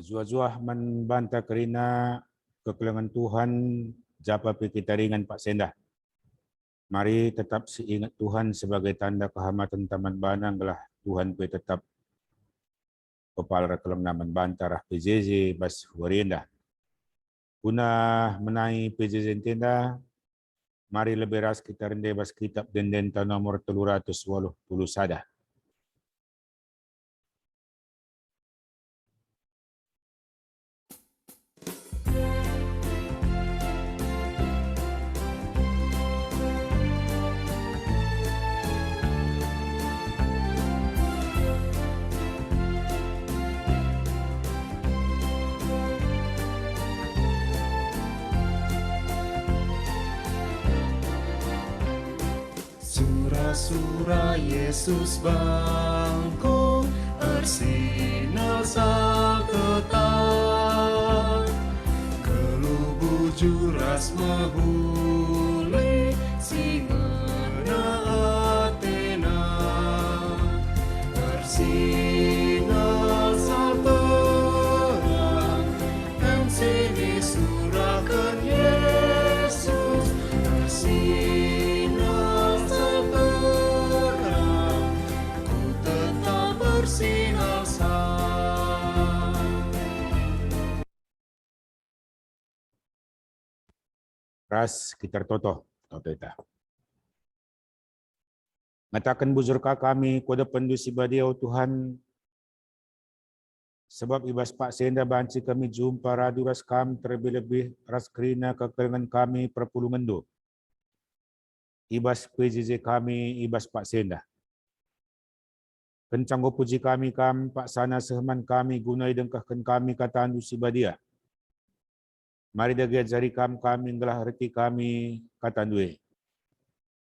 Zua-zua membantah kerana kekelangan Tuhan japa kita ringan Pak Sendah. Mari tetap seingat Tuhan sebagai tanda kehormatan taman banang belah Tuhan pe tetap kepala kelang naman bantah PJJ bas warinda. Guna menai PJJ tenda, mari lebih ras kita rende bas kitab dendenta nomor 380 sada. Surah Yesus bangku arsinal saketat kelubuju ras mahuli singana atena arsinal saperang kan sini surahkan Yesus arsinal saperang ku tetap bersinal Ras kita toto kita. Ngatakan buzurka kami kuda pendusi badiau Tuhan, sebab ibas Pak Senda banci kami jumpa radu ras kami terlebih-lebih ras kerina kekelangan kami perpulungan do. Ibas PJJ kami ibas Pak Senda. Kencang puji kami Pak sana seheman kami gunai dengkahkan kami kata andusi badia. Mari dagia jari kami ngelah reti kami kata duwe.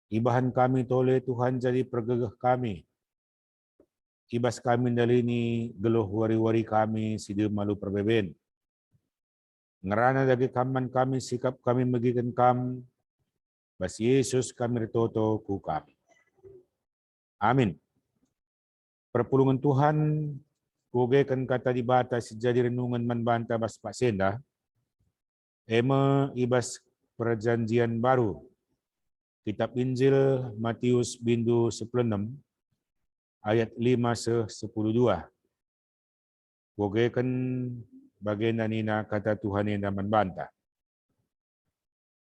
Ibahan kami tole Tuhan jadi pergegah kami. Ibas kami dalini geluh wari-wari kami sideu malu perbeben. Ngerana dagi kaman kami sikap kami megikan kam. Bas Yesus kami retoto ku kami. Amin. Perpulungan Tuhan kugekan kata dibatas jadi renungan manbanta bas Pak Senda. Ema ibas perjanjian baru. Kitab Injil Matius bindu 16 ayat 5-12. Kugekan bagian nina kata Tuhan yang manbanta.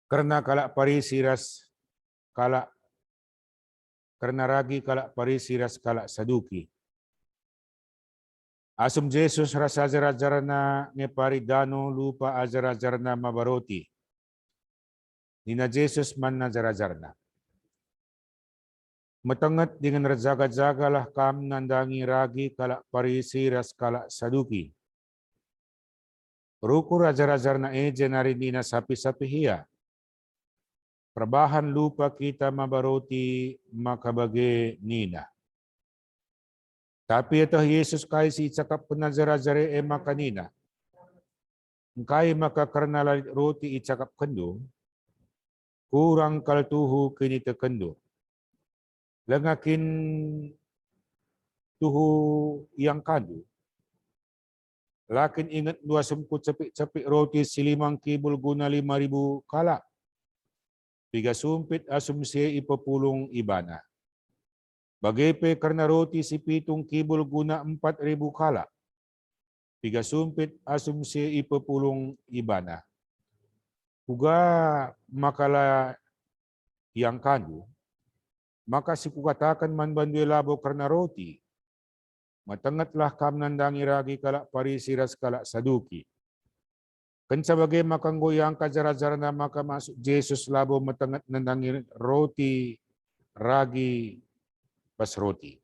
Karena kalak parisi ras kalak karena ragi kalak parisi ras kalak saduki. Asum Jesus rasa ajar-ajarna ngeparidano lupa ajar-ajarna mabaroti. Nina Jesus man ajar-ajarna. Metenget dengan rejaga-jagalah kam nandangi ragi kalak parisi ras kalak saduki. Rukur ajar-ajarna ejen hari nina sapi-sapi hia. Perbahan lupa kita mabaroti maka bagi nina. Tapi ito Yesus kay si cakap penazar-azare ema kanina. Kay maka karena roti icakap kendo, kurang kaltuhu kini tekendo. Lengakin tuhu yang kadu. Lakin ingat 2 semput cepik-cepik roti silimang kibul guna 5,000 kala. 3 sumpit asumsi ipepulung ibana. Bagaimana karena roti si pitung kibul guna 4,000 kala. 3 sumpit asumsi ipepulung ibana. Kuga makala yang kandu, maka si kukatakan manbandui labo karena roti. Matengatlah kam nandangi ragi kalak parisi ras kalak saduki. Kenca bagai makang goyang kajar-ajarna maka masuk Yesus labo matengat nandangi roti ragi pas roti.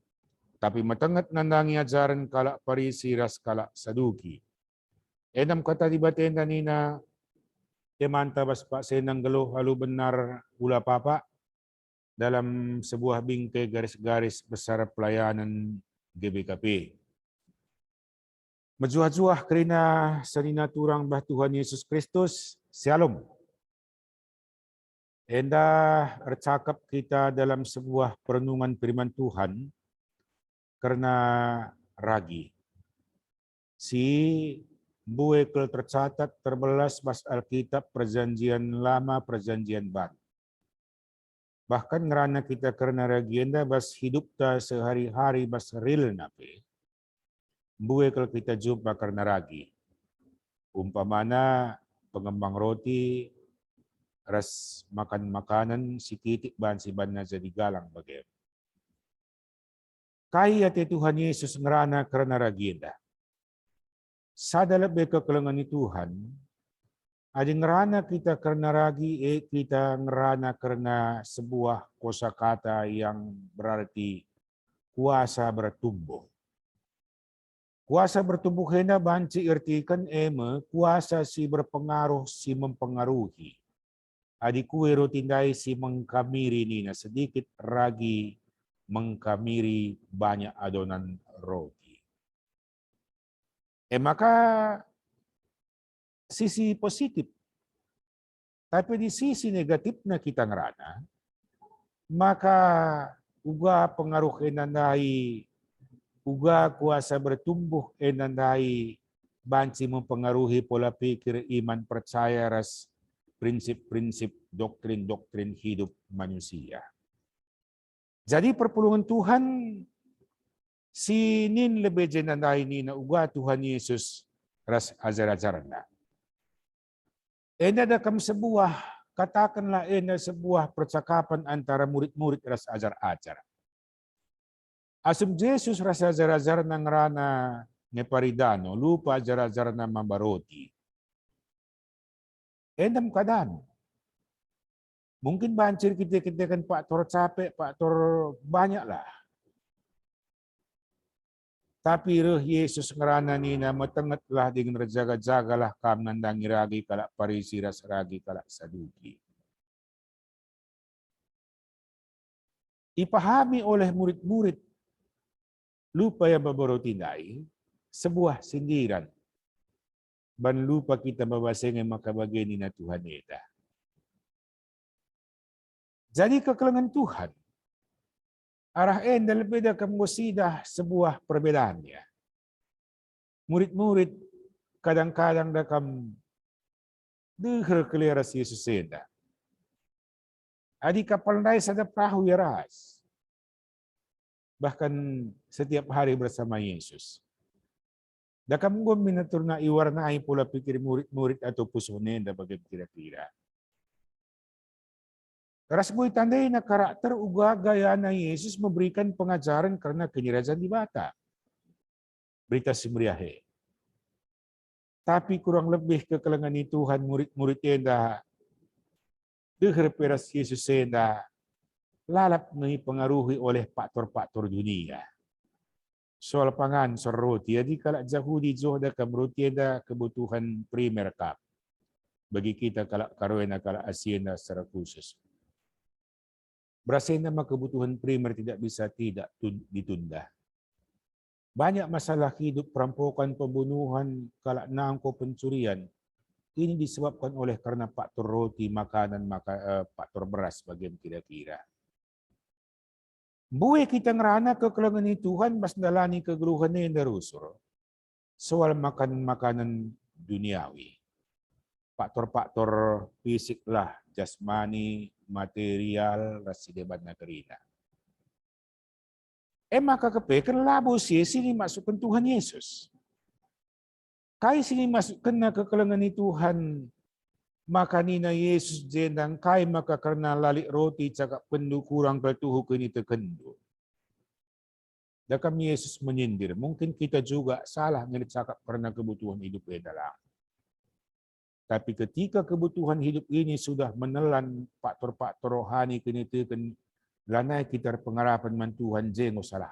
Tapi matengat nandangi ajaran kalak parisi ras kalak saduki. Enam kata di batin nina temanta bas Pak Senang geluh halu benar ula papa dalam sebuah bingkai garis-garis besar pelayanan GBKP. Mejuah-juah kerana sanina turang bah Tuhan Yesus Kristus. Shalom. Endah bercakap kita dalam sebuah perenungan firman Tuhan karena ragi. Si buekel tercatat terbelas bas Alkitab Perjanjian Lama Perjanjian Baru. Bahkan ngerana kita karena ragienda bas hidup ta sehari-hari bas real nape. Buekel kita jumpa karena ragi. Umpamana pengembang roti, ras makan makanan sikitik ban si banna jadi galang bagaimana. Kaya ti Tuhan Yesus ngerana karena ragienda. Sada lebih kekelengan ni Tuhan, adi ngerana kita karena ragi, kita ngerana karena sebuah kosakata yang berarti kuasa bertumbuh. Kuasa bertumbuh hena banci ertikan kuasa si berpengaruh si mempengaruhi. Adi kue rotindai si mengkamiri nina sedikit ragi mengkamiri banyak adonan roti. Maka sisi positif. Tapi di sisi negatifnya kita ngerana, maka uga pengaruh enandai, uga kuasa bertumbuh enandai, banci mempengaruhi pola pikir iman percaya ras prinsip-prinsip doktrin-doktrin hidup manusia. Jadi perpulungan Tuhan sinin lebih jenandai ni na uga Tuhan Yesus ras ajar-ajarna. Ena dakam sebuah, katakanlah ena sebuah percakapan antara murid-murid ras ajar-ajar. Asum Yesus ras ajar-ajar nang rana ngeparidano, lupa ajar-ajar na mambaroti. Endam kadan. Mungkin bancir kita kan Pak Tor capek, Pak Tor banyak lah. Tapi roh Yesus ngerana nina matengetlah dengan rejaga-jagalah kam nandangi ragi kalak parisi ras ragi kalak saduki. Ipahami oleh murid-murid lupa yang baborotindai sebuah sindiran. Ban lupa kita babasengan maka bageni na Tuhan eda. Jadi kekelengan Tuhan arah enda lebih dah kemusidah sebuah perbedaannya. Murid-murid kadang-kadang dah kam deher keliras Yesus eda. Adi kapal nai sada perahu ya ras. Bahkan setiap hari bersama Yesus. Dah kam gom minatur na iwarnai pula pikir murid-murid atau pusonenda bagaimana kira-kira. Ras boy tandai na karakter uga gaya na Yesus memberikan pengajaran karena kenyirajan di bata. Berita simriahe. Tapi kurang lebih kekelengan ni Tuhan murid-murid enda deher peras Yesus enda lalap pengaruhi oleh faktor-faktor dunia. Soal pangan, soal roti. Jadi kalau Yahudi johda kam roti enda kebutuhan primer kap. Bagi kita kalau karuena kalau Asiana secara khusus. Berasa nama kebutuhan primer tidak bisa tidak ditunda. Banyak masalah hidup, perampokan, pembunuhan, kalak nangko, pencurian. Ini disebabkan oleh karena faktor roti, makanan, faktor beras bagian kira-kira. Buwe kita ngerana kekelengan ni Tuhan bas dalani kegeluhan ni darusur. Soal makan makanan duniawi. Faktor-faktor fisik lah, jasmani, material, rasi debat nagerina. Maka kepekan labo sini masukkan Tuhan Yesus. Kai sini masukkan na kekelengan ni Tuhan, maka nina Yesus jendang kai maka karena lalik roti cakap pendu kurang ketuhu kini terkendu. Dakam Yesus menyindir, mungkin kita juga salah ngecakap karena kebutuhan hidup dalam. Tapi ketika kebutuhan hidup ini sudah menelan faktor-faktor rohani kini tekan lanai kita pengharapan man Tuhan jengo salah.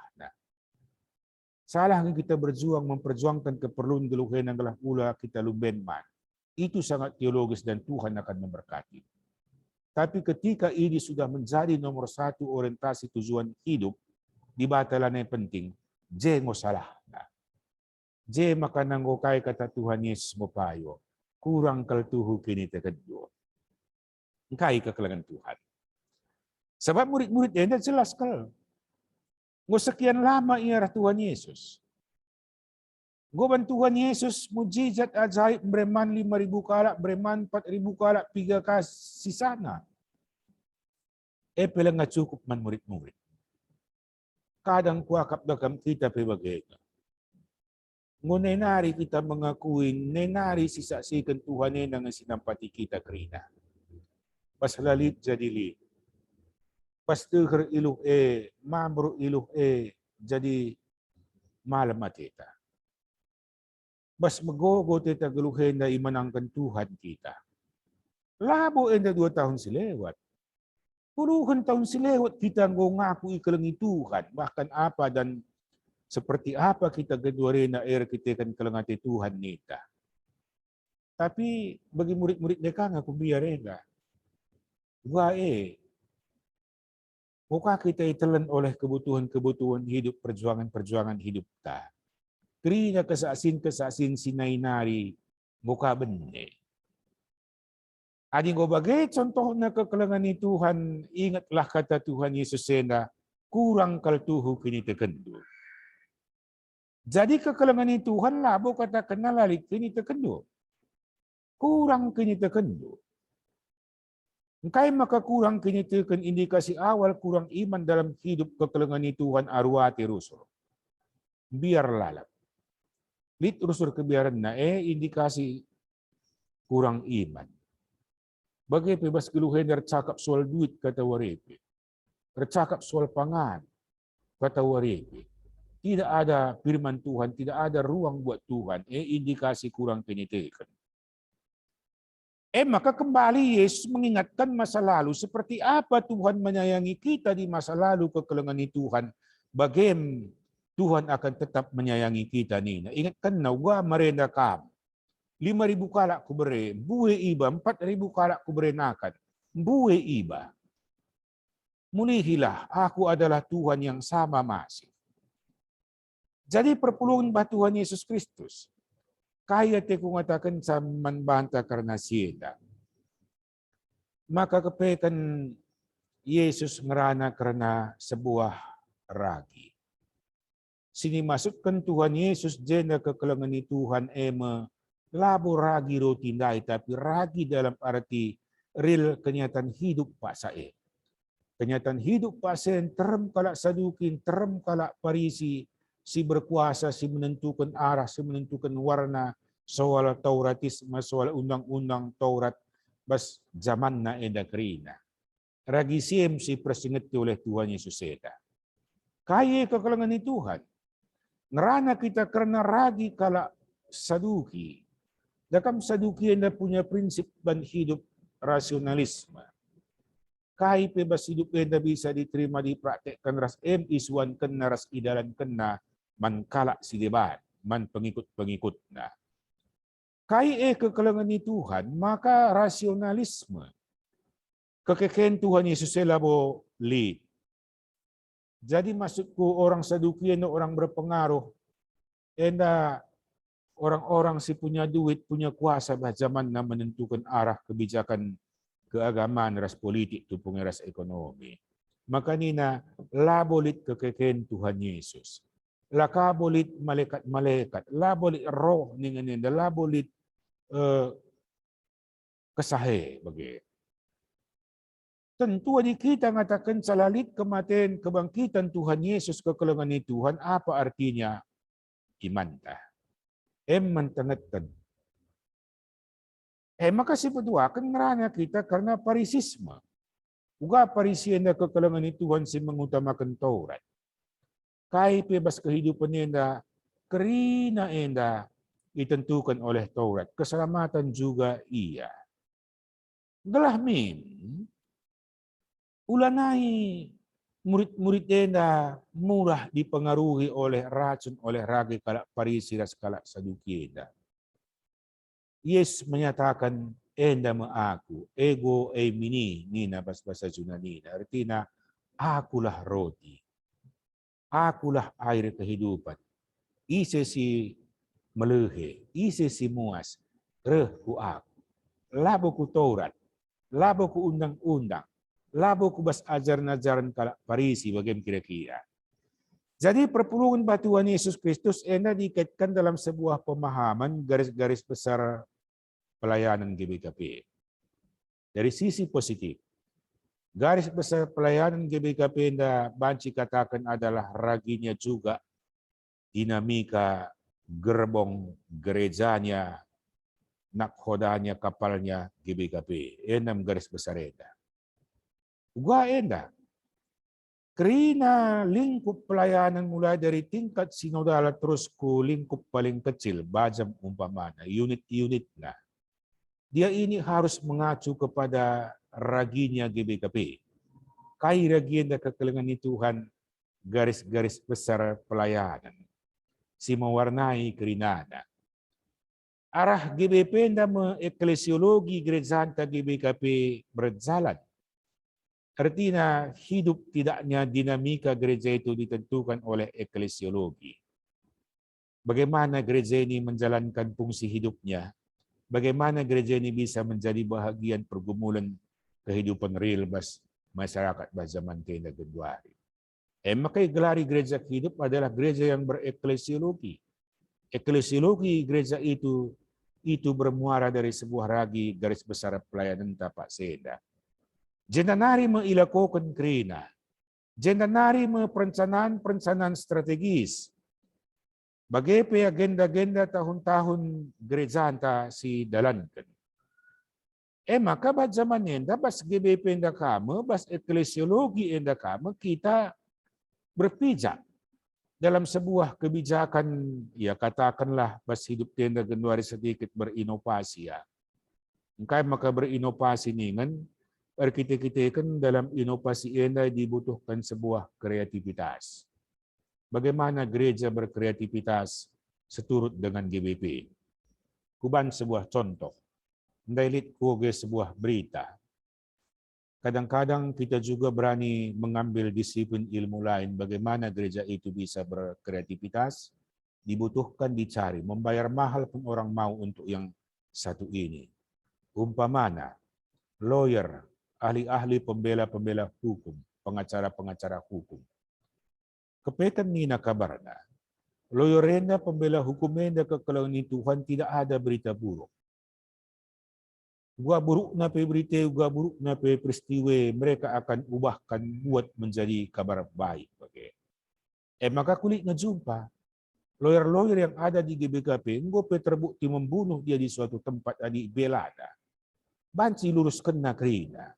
Salah kita berjuang memperjuangkan keperluan geluhen yang telah pula kita lumben man. Itu sangat teologis dan Tuhan akan memberkati. Tapi ketika ini sudah menjadi nomor satu orientasi tujuan hidup di batalan yang penting, jengo salah. Je maka nanggokai kata Tuhan Yesus mopayo. Kurang kaltuhu kini terkedua. Kai kekelengan Tuhan. Sebab murid-murid dia jelas kal. Sekian lama ia Tuhan Yesus. Goban Tuhan Yesus mujizat ajaib breman 5.000 kalak, breman 4.000 kalak, piga kasih sana. Pala nga cukup man murid-murid. Kadang kuakap dakam kita pibagay. Ngunay nari kita mengakuin, nenari sisaksikan Tuhan nga sinampati kita kerina. Paslalit jadi li. Pastuher iluh mamro iluh jadi malam matita. Bas magogo tita galuhin na imanangkan Tuhan kita. Labo enda 2 tahun silewat. Puluhan tahun silewat kita ngaku ikalangi Tuhan. Bahkan apa dan seperti apa kita gaduari na kita kan kalangati Tuhan nita. Tapi bagi murid-murid mereka nga kumbiyarega. Muka kita itelan oleh kebutuhan-kebutuhan hidup, perjuangan-perjuangan hidup ta. Kerina kesasin sinainari muka bende. Ading ko bagay, contoh na kakalangan ni Tuhan, ingatlah kata Tuhan Yesus sena, kurang kaltuho kinita kendo. Jadi kakalangan ni Tuhan, labo kata kenalalit kinita kendo. Kurang kinita kendo. Kaya makakurang kinita kan indikasi awal kurang iman dalam hidup kakalangan ni Tuhan arwati rusur. Biar lalap. Lit rusur kebiaran na indikasi kurang iman. Bagai bebas geluhen tercakap soal duit kata warepe. Tercakap soal pangan kata warepe. Tidak ada firman Tuhan, tidak ada ruang buat Tuhan. Indikasi kurang penitikan. Maka kembali Yesus mengingatkan masa lalu seperti apa Tuhan menyayangi kita di masa lalu kekalangan ni Tuhan. Bagaimana Tuhan akan tetap menyayangi kita ni. Ingatkan na, wa marenda kam. 5.000 kalak ku beri, buwe iba, 4.000 kalak ku beri nakan. Buwe iba. Mulihilah, aku adalah Tuhan yang sama masih. Jadi perpuluhan ba Tuhan Yesus Kristus. Kaya te kung atakan sa manbanta karena siya. Maka kepekan Yesus ngerana karena sebuah ragi. Sini masukkan Tuhan Yesus jena kekalangan ni Tuhan labo ragi roti ndai tapi ragi dalam arti real kenyataan hidup pasae. Kenyataan hidup pasae terem kalak sadukin, terem kalak parisi, si berkuasa, si menentukan arah, si menentukan warna, soal Tauratisme, soal undang-undang Taurat, bas zaman na edakrina. Ragi siem si persingati oleh Tuhan Yesus seda. Kaya kekalangan ni Tuhan. Ngerana kita karena ragi kala saduki. Dakam saduki anda punya prinsip dan hidup rasionalisme. Kai bebas hidup anda bisa diterima dipraktekkan ras iswan kena ras idalan kena man kala si debat, man pengikut-pengikut na. Kai kekalangan ni Tuhan, maka rasionalisme. Kekeken Tuhan Yesus selabo lead. Jadi maksudku orang sadukian orang berpengaruh, orang-orang si punya duit, punya kuasa bah zaman na menentukan arah kebijakan keagamaan, ras politik, tupung ras ekonomi. Maka nina labolit kekeken Tuhan Yesus. Lakabolit malaikat-malaikat, labolit roh ninganin, labolit kesahe bagi. Tentu di kita ngatakan salalit kematian kebangkitan Tuhan Yesus kekalangan ni Tuhan, apa artinya? Iman ta. Mantangatkan. Makasih berdua kan ngerana kita karena parisisme. Uga parisian na kekalangan ni Tuhan si mengutamakan Taurat. Kay bebas kehidupan enda, kerina enda ditentukan oleh Taurat. Keselamatan juga iya. Gelahmin. Ulanai murid-murid enda murah dipengaruhi oleh racun, oleh ragi kalak parisi ras kalak saduki enda. Yesus menyatakan enda maaku, ego mini nina bahasa Yunani. Artinya akulah roti, akulah air kehidupan. Ise si melehe, ise si muas, rehku aku. Labo ku Taurat, labo ku undang-undang. Labo kubas ajaran-ajaran kalak parisi bagaimana kira-kira. Jadi perpulungan Tuhan Yesus Kristus ena dikaitkan dalam sebuah pemahaman garis-garis besar pelayanan GBKP. Dari sisi positif, garis besar pelayanan GBKP enda banci katakan adalah raginya juga dinamika gerbong gerejanya, nakhodanya, kapalnya GBKP. Enam garis besar enda. Uga enda. Karena lingkup pelayanan mulai dari tingkat sinodal terus ke lingkup paling kecil, bajam umpamana, unit-unit na. Dia ini harus mengacu kepada raginya GBKP. Kai raginya kekelengan Tuhan garis-garis besar pelayanan. Si mewarnai kerinana. Arah GBP dan eklesiologi gereja GBKP berjalan. Artinya hidup tidaknya dinamika gereja itu ditentukan oleh eklesiologi. Bagaimana gereja ini menjalankan fungsi hidupnya, bagaimana gereja ini bisa menjadi bahagian pergumulan kehidupan real masyarakat zaman kena kedua hari. Maka gelari gereja hidup adalah gereja yang bereklesiologi. Eklesiologi gereja itu bermuara dari sebuah ragi garis besar pelayanan tapak seda. Jenanari meilakukan kerina. Jenanari perencanaan strategis. Bagaimana agenda-agenda tahun-tahun gereja anta si dalankan. Maka bad zaman enda, bas GBP enda kama, bas eklesiologi enda kama, kita berpijak dalam sebuah kebijakan, ya katakanlah bas hidup tenda genduari sedikit berinovasi ya. Engkau maka berinovasi ningan, kita dalam inovasi ini dibutuhkan sebuah kreativitas. Bagaimana gereja berkreativitas seturut dengan GBP? Kuban sebuah contoh. Ndailit kuge sebuah berita. Kadang-kadang kita juga berani mengambil disiplin ilmu lain. Bagaimana gereja itu bisa berkreativitas? Dibutuhkan dicari. Membayar mahal pun orang mau untuk yang satu ini. Umpamana, lawyer, ahli-ahli pembela-pembela hukum, pengacara-pengacara hukum. Kepekan nina kabarna, lawyerenda pembela hukumenda kekelangan Tuhan tidak ada berita buruk. Gua buruk na pe berita, gua buruk na pe peristiwa, mereka akan ubahkan buat menjadi kabar baik. Okay. Maka kulit ngejumpa, lawyer-lawyer yang ada di GBKP, ngope terbukti membunuh dia di suatu tempat di Belanda. Banci luruskan na kerina.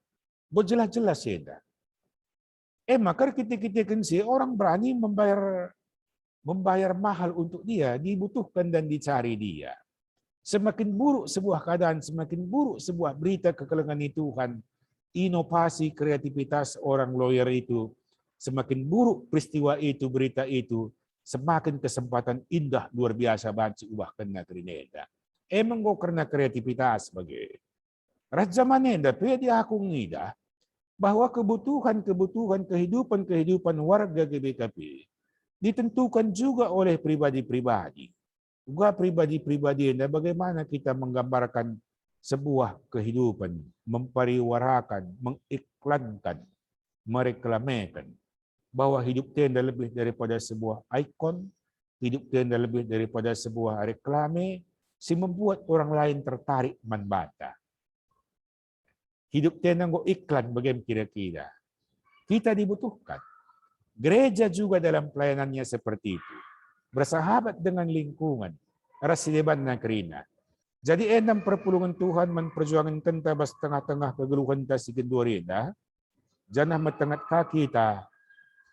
Berjelas-jelas seda. Maka kita kensi orang berani membayar mahal untuk dia, dibutuhkan dan dicari dia. Semakin buruk sebuah keadaan, semakin buruk sebuah berita kekelengan Tuhan, inovasi kreativitas orang lawyer itu, semakin buruk peristiwa itu, berita itu, semakin kesempatan indah luar biasa banci ubahkan na trineda. Emang kok karena kreativitas bagi Raja manenda pwede akong ngida bahwa kebutuhan kehidupan warga GBKP ditentukan juga oleh pribadi-pribadi. Juga pribadi-pribadi na bagaimana kita menggambarkan sebuah kehidupan, mempariwarakan, mengiklankan, mereklamekan bahwa hidup tenda lebih daripada sebuah ikon, hidup tenda lebih daripada sebuah reklame, si membuat orang lain tertarik membaca. Hidup tenda go iklan bagaimana kira-kira. Kita dibutuhkan. Gereja juga dalam pelayanannya seperti itu. Bersahabat dengan lingkungan. Rasileban na kerina. Jadi enam perpulungan Tuhan memperjuangkan kenta bas tengah-tengah kegeluhan ta si kedua reda. Janah matengat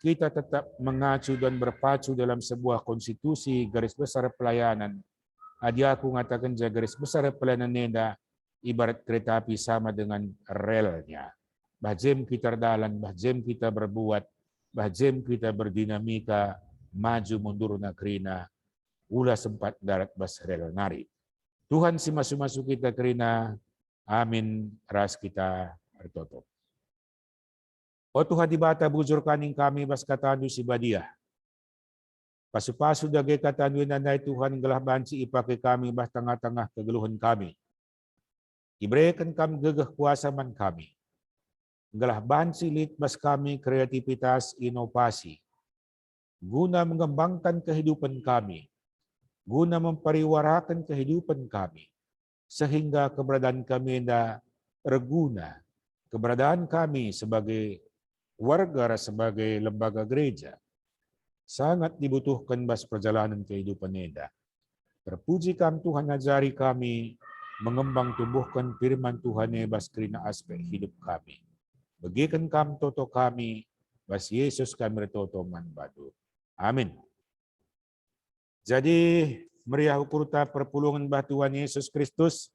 kita tetap mengacu dan berpacu dalam sebuah konstitusi garis besar pelayanan. Adi aku ngatakan garis besar pelayanan neda ibarat kereta api sama dengan relnya. Bahjem kita dalan, bahjem kita berbuat, bahjem kita berdinamika, maju mundur na kerina, ula sempat darat bas rel nari. Tuhan si masuk-masuk kita kerina, amin, ras kita bertutup. O Tuhan di bata bujur kaning kami bas katanu si badiah. Pasu-pasu dagay katanu nanay Tuhan gelah banci ipakai kami bas tengah-tengah kegeluhan kami. Iberikan kami gegah kuasa man kami. Gelah banci lit bas kami kreativitas inovasi. guna mengembangkan kehidupan kami, guna mempariwarakan kehidupan kami, sehingga keberadaan kami tidak terguna, keberadaan kami sebagai warga, sebagai lembaga gereja, sangat dibutuhkan bas perjalanan kehidupan enda. Terpuji kam Tuhan ajari kami mengembang tumbuhkan firman Tuhan bas kerina aspek hidup kami. Bagikan kam toto kami, bas Yesus kami toto manbadu. Amin. Jadi meriah ukurta perpulungan bah Tuhan Yesus Kristus,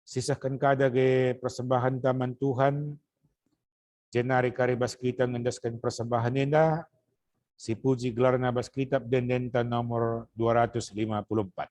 sisahkan kada ge persembahan taman Tuhan, jenari karibas kita ngendaskan persembahan enda, si puji gelar nabas kitab dendenta nomor 254.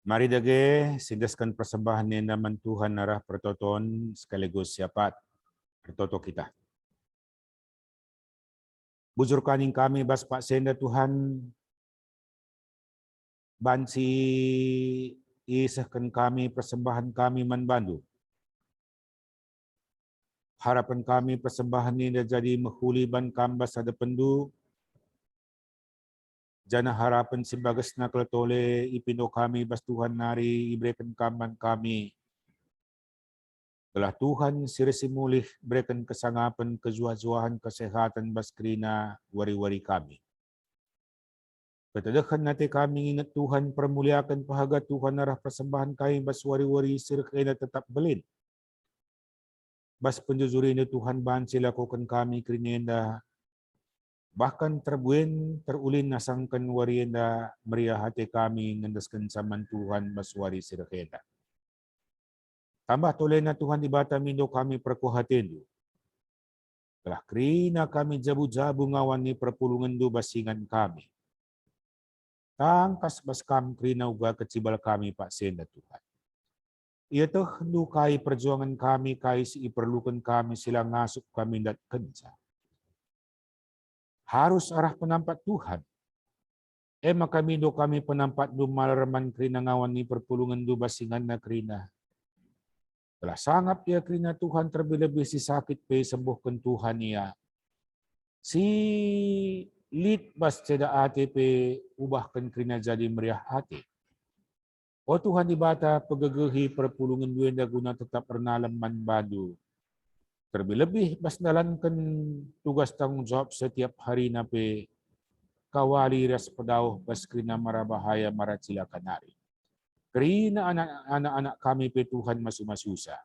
Mari dage sindaskan persembahan ni naman Tuhan narah pertoton sekaligus siapat pertoto kita. Bujur kaning kami bas Pak Senda Tuhan, bansi isahkan kami persembahan kami manbandu. Harapan kami persembahan ini jadi menghuli ban kambas ada pendu. Jana harapan si bagas na keletole ipindo kami bas Tuhan nari iberikan kaman kami. Telah Tuhan sirisi mulih berikan kesangapan kejuah-juahan kesehatan bas kerina wari-wari kami. Ketadakan nanti kami ingat Tuhan permuliakan pahaga Tuhan arah persembahan kami bas wari-wari sirkaina tetap belin. Bas penjujuri ini Tuhan bahan silakukan kami kerina bahkan terbuin terulin nasangkan warienda meriah hati kami ngendaskan saman Tuhan baswari sirkeda. Tambah toleh na Tuhan di bata mindo kami perkuhatin. Telah kerina kami jabu-jabu ngawan ni perpulungan do basingan kami. Tangkas bas kam kerina uga kecibal kami Pak Senda Tuhan. Ia toh hendu kai perjuangan kami kai si iperlukan kami sila ngasuk kami dat kenca. Harus arah penampat Tuhan. Maka mindo kami penampat do malaraman kerina ngawan ni perpulungan do basingan na kerina. Telah sangat ia kerina Tuhan terlebih si sakit pe sembuhkan Tuhan ia. Si lit bas ceda ate pe ubahkan kerina jadi meriah hati. O Tuhan di bata pegegehi perpulungan duenda guna tetap pernalam manbadu. Terlebih bas nalankan tugas tanggung jawab setiap hari nape kawali ras pedauh bas kerina marabahaya maracila kanari. Kerina anak-anak kami pe Tuhan masu-masusa.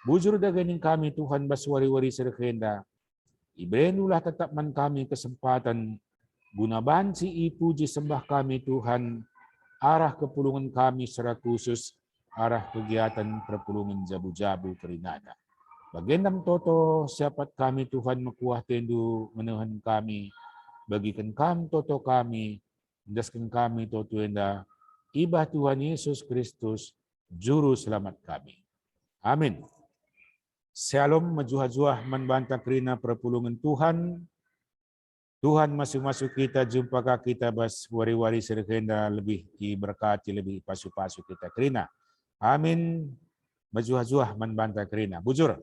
Bujur daganing kami Tuhan bas wari-wari serkenda. Ibenulah tetap man kami kesempatan guna bansi ipuji sembah kami Tuhan arah kepulungan kami secara khusus arah kegiatan perpulungan jabu-jabu kerinada. Bagendam toto siapat kami Tuhan mekuah tendu menuhan kami, bagikan kami toto kami, daskan kami toto enda, ibah Tuhan Yesus Kristus, Juru Selamat kami. Amin. Shalom majuha-juah membantah kerina perpulungan Tuhan. Tuhan masuk-masuk kita jumpa kita bas wari-wari serkenda lebih diberkati lebih pasu-pasu kita kerina. Amin. Majuha-juah membantah kerina. Bujur.